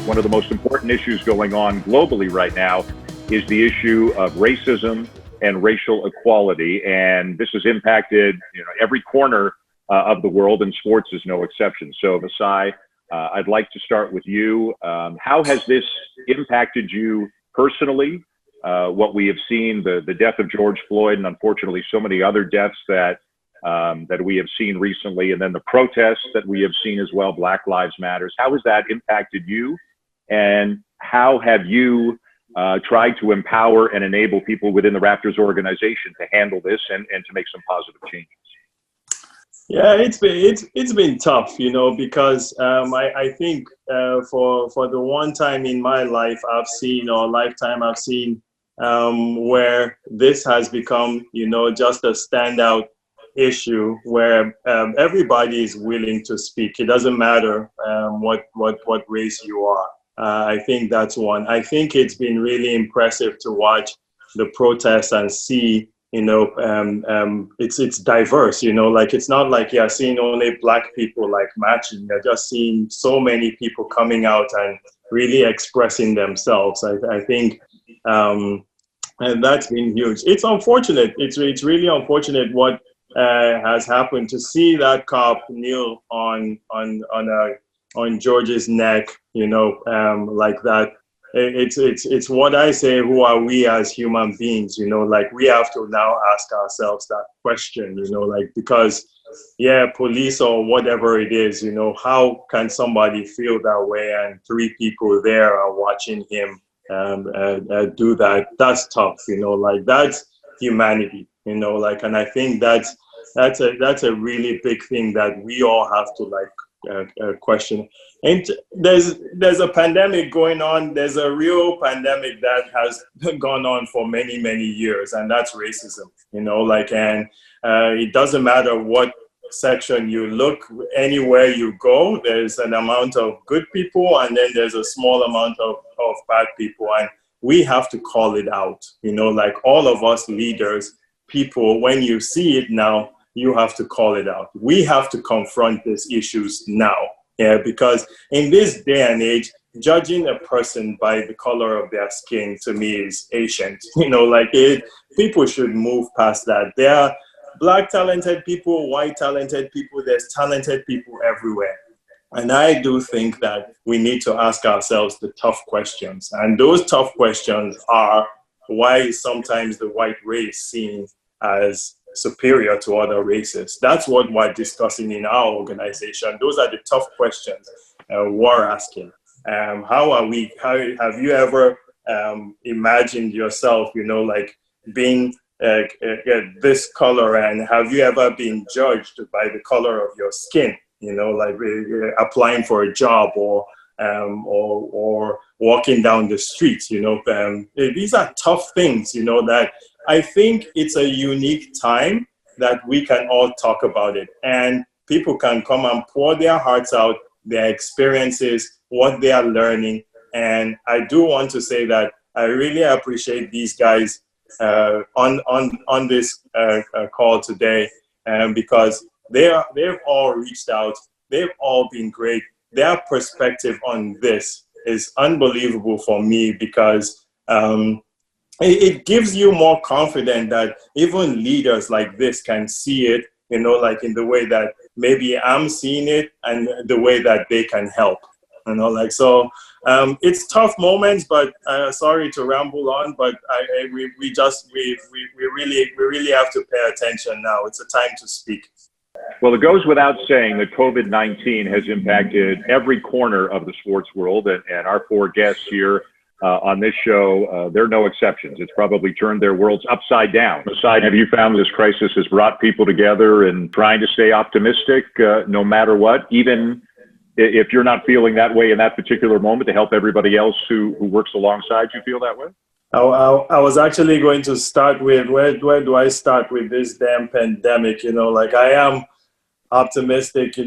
One of the most important issues going on globally right now is the issue of racism and racial equality. And this has impacted every corner of the world, and sports is no exception. So Masai, I'd like to start with you. How has this impacted you personally? What we have seen, the death of George Floyd, and unfortunately so many other deaths that we have seen recently, and then the protests that we have seen as well, Black Lives Matter. How has that impacted you? And how have you tried to empower and enable people within the Raptors organization to handle this and to make some positive changes? Yeah, it's been tough, because I think for the one time in my life lifetime I've seen where this has become just a standout issue where everybody is willing to speak. It doesn't matter what race you are. I think that's one. I think it's been really impressive to watch the protests and see, it's diverse, it's not like you're seeing only Black people matching. You're just seeing so many people coming out and really expressing themselves. I think, and that's been huge. It's unfortunate. It's really unfortunate what has happened. To see that cop kneel on George's neck, like that. It's what I say, who are we as human beings, we have to now ask ourselves that question, because police or whatever it is, how can somebody feel that way and three people there are watching him do that? That's tough, that's humanity, and I think that's a really big thing that we all have to question. And there's a pandemic going on. There's a real pandemic that has gone on for many, many years, and that's racism, and it doesn't matter what section you look, anywhere you go, there's an amount of good people, and then there's a small amount of bad people, and we have to call it out, all of us leaders, people, when you see it now, you have to call it out. We have to confront these issues now. Yeah, because in this day and age, judging a person by the color of their skin, to me, is ancient. People should move past that. There are Black talented people, white talented people. There's talented people everywhere. And I do think that we need to ask ourselves the tough questions. And those tough questions are, why is sometimes the white race seen as superior to other races? That's what we're discussing in our organization. Those are the tough questions we're asking. How have you ever imagined yourself, being this color, and have you ever been judged by the color of your skin, applying for a job or walking down the street, these are tough things, that I think it's a unique time that we can all talk about it, and people can come and pour their hearts out, their experiences, what they are learning. And I do want to say that I really appreciate these guys on this call today, because they've all reached out. They've all been great. Their perspective on this is unbelievable for me, because it gives you more confidence that even leaders like this can see it, in the way that maybe I'm seeing it, and the way that they can help, so it's tough moments, but sorry to ramble on, but we really have to pay attention now. It's a time to speak. Well, it goes without saying that COVID-19 has impacted every corner of the sports world, and our four guests here on this show, they're no exceptions. It's probably turned their worlds upside down. Masai, have you found this crisis has brought people together and trying to stay optimistic no matter what, even if you're not feeling that way in that particular moment, to help everybody else who works alongside you feel that way? I was actually going to start with, where do I start with this damn pandemic? I am optimistic.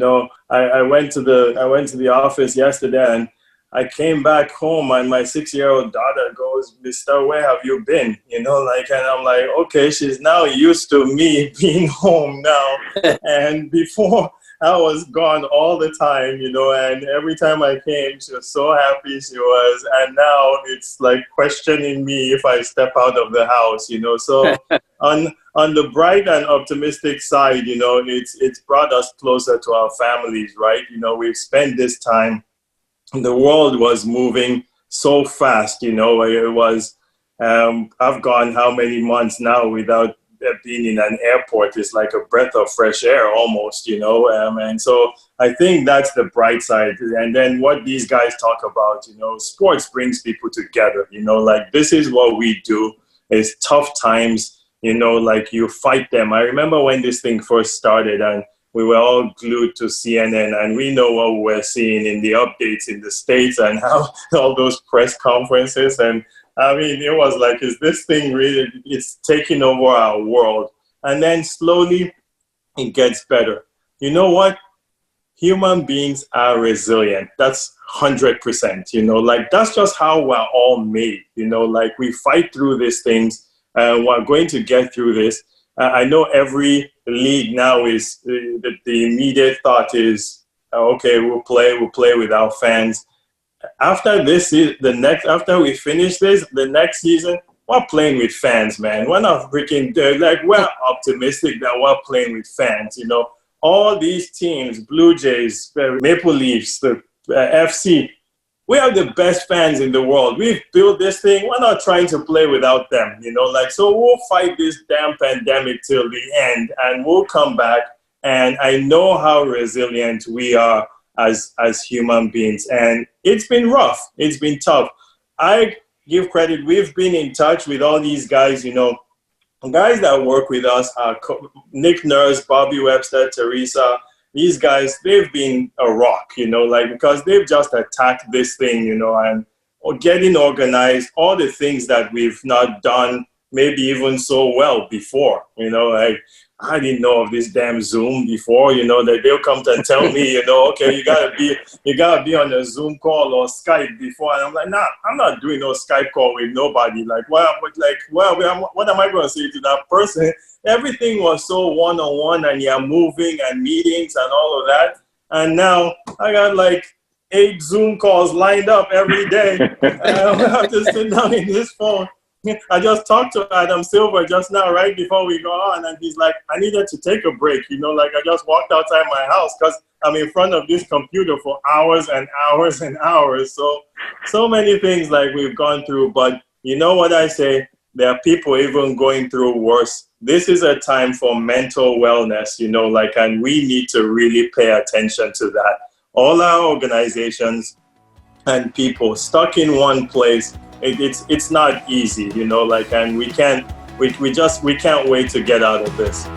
I went to the office yesterday, and I came back home, and my 6-year-old daughter goes, "Mister, where have you been?" And I'm like, okay, she's now used to me being home now. And before I was gone all the time, you know, and every time I came, she was so happy she was. And now it's like questioning me if I step out of the house, you know. So on the bright and optimistic side, you know, it's brought us closer to our families, right? You know, we've spent this time, the world was moving so fast, you know. It was, I've gone how many months now without being in an airport. Is like a breath of fresh air almost, you know. And so I think that's the bright side. And then what these guys talk about, you know, sports brings people together, you know, like this is what we do. It's tough times, you know, like you fight them. I remember when this thing first started and we were all glued to CNN, and we know what we're seeing in the updates in the States and how all those press conferences. And I mean, it was like, is this thing really, it's taking over our world? And then slowly it gets better. You know what? Human beings are resilient. That's 100%, you know, like that's just how we're all made, you know, like we fight through these things and we're going to get through this. I know every league now is, the immediate thought is, okay, we'll play without fans. After this, after we finish this, the next season, we're playing with fans, man. We're not freaking, like, we're optimistic that we're playing with fans, you know. All these teams, Blue Jays, Maple Leafs, the FC, we have the best fans in the world. We've built this thing. We're not trying to play without them, you know, like, so we'll fight this damn pandemic till the end and we'll come back. And I know how resilient we are as human beings. And it's been rough. It's been tough. I give credit. We've been in touch with all these guys, you know, guys that work with us are Nick Nurse, Bobby Webster, Teresa. These guys, they've been a rock, you know, like, because they've just attacked this thing, you know, and getting organized, all the things that we've not done maybe even so well before, you know, like, I didn't know of this damn Zoom before, you know, that they'll come and tell me, you know, okay, you gotta be on a Zoom call or Skype before. And I'm like, nah, I'm not doing no Skype call with nobody. Like, what am I going to say to that person? Everything was so one-on-one and you're moving and meetings and all of that. And now I got like 8 Zoom calls lined up every day. And I have to sit down in this phone. I just talked to Adam Silver just now, right before we go on, and he's like, I needed to take a break, you know, like I just walked outside my house because I'm in front of this computer for hours and hours and hours. So many things like we've gone through, but you know what I say? There are people even going through worse. This is a time for mental wellness, you know, like, and we need to really pay attention to that. All our organizations and people stuck in one place, it's not easy, you know, like, and we can't wait to get out of this.